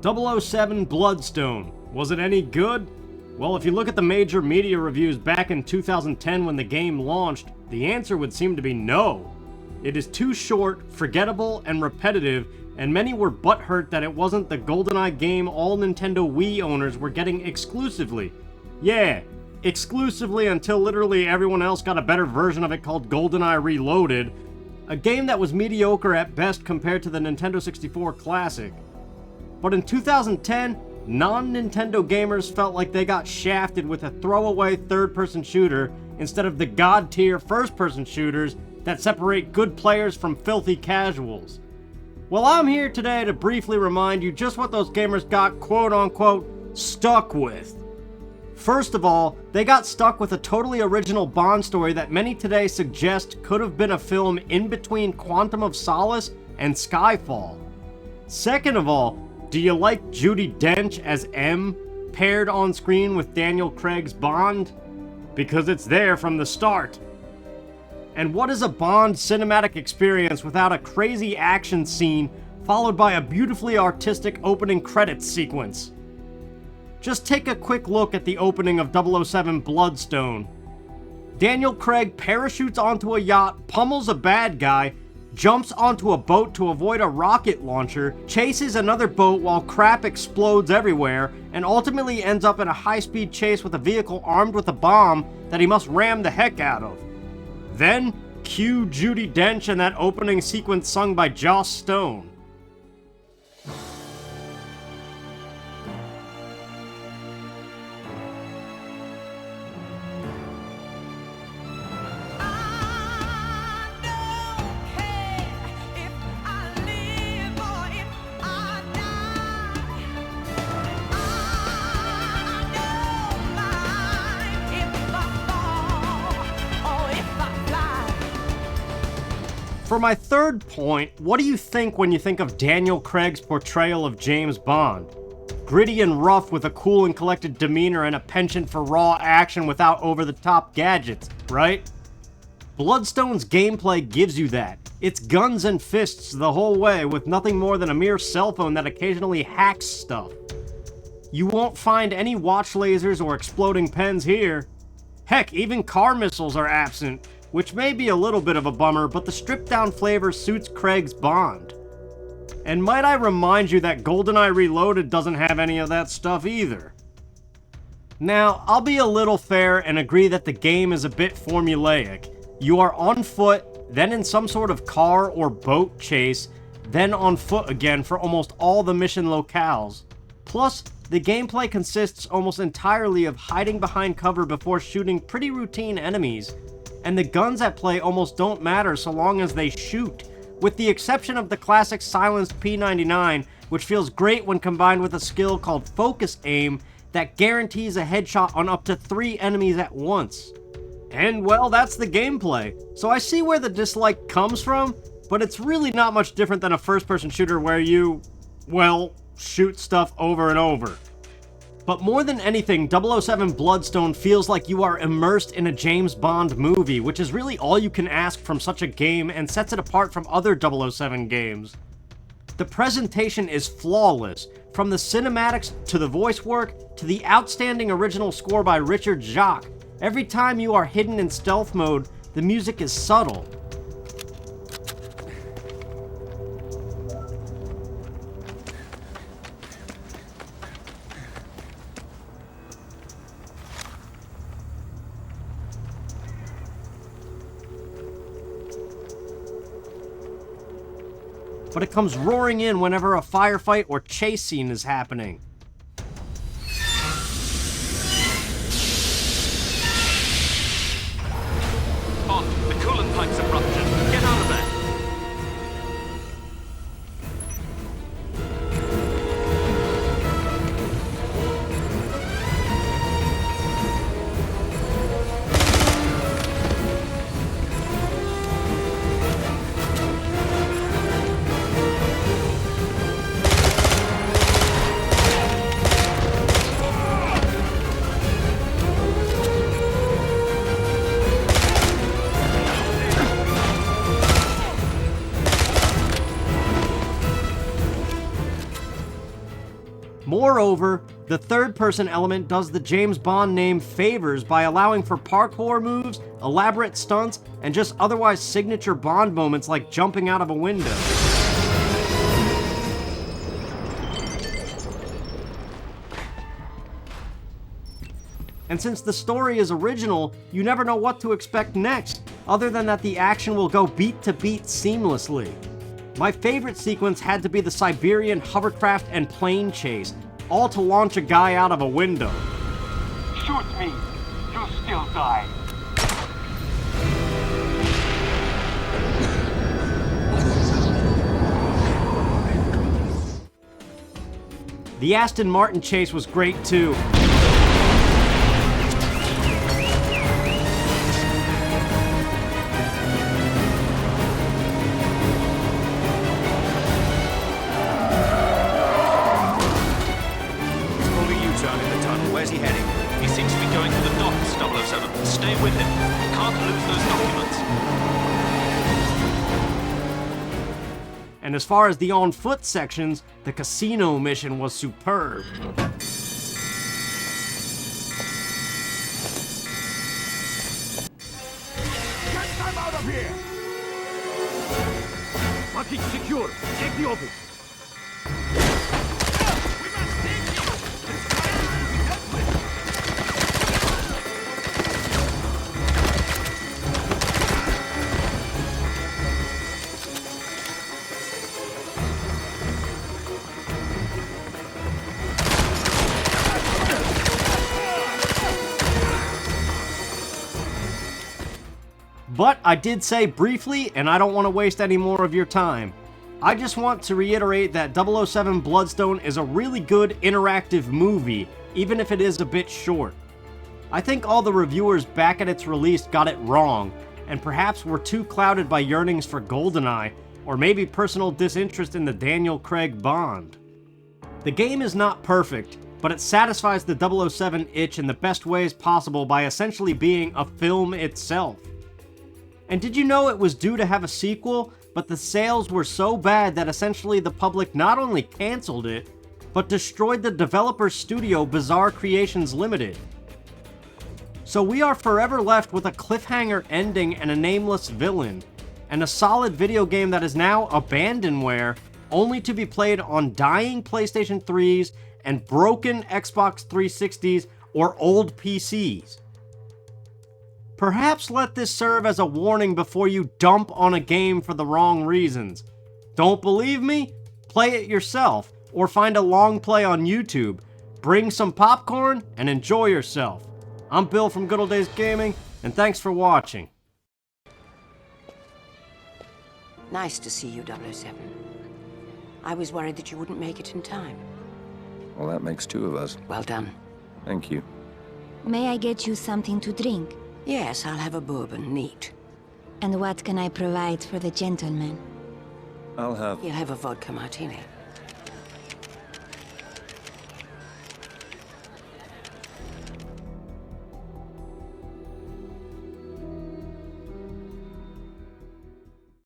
007 Bloodstone. Was it any good? Well, if you look at the major media reviews back in 2010 when the game launched, the answer would seem to be no. It is too short, forgettable, and repetitive, and many were butthurt that it wasn't the GoldenEye game all Nintendo Wii owners were getting exclusively. Yeah, exclusively until literally everyone else got a better version of it called GoldenEye Reloaded, a game that was mediocre at best compared to the Nintendo 64 classic. But in 2010, non-Nintendo gamers felt like they got shafted with a throwaway third-person shooter instead of the god-tier first-person shooters that separate good players from filthy casuals. Well, I'm here today to briefly remind you just what those gamers got quote-unquote stuck with. First of all, they got stuck with a totally original Bond story that many today suggest could have been a film in between Quantum of Solace and Skyfall. Second of all, do you like Judi Dench as M, paired on screen with Daniel Craig's Bond? Because it's there from the start. And what is a Bond cinematic experience without a crazy action scene followed by a beautifully artistic opening credits sequence? Just take a quick look at the opening of 007 Bloodstone. Daniel Craig parachutes onto a yacht, pummels a bad guy, jumps onto a boat to avoid a rocket launcher, chases another boat while crap explodes everywhere, and ultimately ends up in a high-speed chase with a vehicle armed with a bomb that he must ram the heck out of. Then, cue Judi Dench and that opening sequence sung by Joss Stone. For my third point, what do you think when you think of Daniel Craig's portrayal of James Bond? Gritty and rough with a cool and collected demeanor and a penchant for raw action without over-the-top gadgets, right? Bloodstone's gameplay gives you that. It's guns and fists the whole way with nothing more than a mere cell phone that occasionally hacks stuff. You won't find any watch lasers or exploding pens here. Heck, even car missiles are absent, which may be a little bit of a bummer, but the stripped-down flavor suits Craig's Bond. And might I remind you that GoldenEye Reloaded doesn't have any of that stuff either. Now, I'll be a little fair and agree that the game is a bit formulaic. You are on foot, then in some sort of car or boat chase, then on foot again for almost all the mission locales. Plus, the gameplay consists almost entirely of hiding behind cover before shooting pretty routine enemies, and the guns at play almost don't matter so long as they shoot, with the exception of the classic silenced P99, which feels great when combined with a skill called Focus Aim that guarantees a headshot on up to 3 enemies at once. And well, that's the gameplay, so I see where the dislike comes from, but it's really not much different than a first-person shooter where you, well, shoot stuff over and over. But more than anything, 007 Bloodstone feels like you are immersed in a James Bond movie, which is really all you can ask from such a game and sets it apart from other 007 games. The presentation is flawless, from the cinematics to the voice work to the outstanding original score by Richard Jacques. Every time you are hidden in stealth mode, the music is subtle. But it comes roaring in whenever a firefight or chase scene is happening. Bond, the coolant pipes have ruptured. Get out of there. Moreover, the third-person element does the James Bond name favors by allowing for parkour moves, elaborate stunts, and just otherwise signature Bond moments like jumping out of a window. And since the story is original, you never know what to expect next, other than that the action will go beat to beat seamlessly. My favorite sequence had to be the Siberian hovercraft and plane chase, all to launch a guy out of a window. Shoot me, you'll still die. The Aston Martin chase was great too. Where's he heading? He seems to be going to the docks, 007. Stay with him. We can't lose those documents. And as far as the on-foot sections, the casino mission was superb. Get them out of here! Package secure. Take the office. But I did say briefly, and I don't want to waste any more of your time. I just want to reiterate that 007 Bloodstone is a really good interactive movie, even if it is a bit short. I think all the reviewers back at its release got it wrong, and perhaps were too clouded by yearnings for GoldenEye, or maybe personal disinterest in the Daniel Craig Bond. The game is not perfect, but it satisfies the 007 itch in the best ways possible by essentially being a film itself. And did you know it was due to have a sequel, but the sales were so bad that essentially the public not only canceled it, but destroyed the developer's studio Bizzare Creations Limited. So we are forever left with a cliffhanger ending and a nameless villain, and a solid video game that is now abandonware, only to be played on dying PlayStation 3s and broken Xbox 360s or old PCs. Perhaps let this serve as a warning before you dump on a game for the wrong reasons. Don't believe me? Play it yourself, or find a long play on YouTube. Bring some popcorn and enjoy yourself. I'm Bill from Good Old Days Gaming, and thanks for watching. Nice to see you, 007. I was worried that you wouldn't make it in time. Well, that makes two of us. Well done. Thank you. May I get you something to drink? Yes, I'll have a bourbon, neat. And what can I provide for the gentleman? I'll have... You'll have a vodka martini.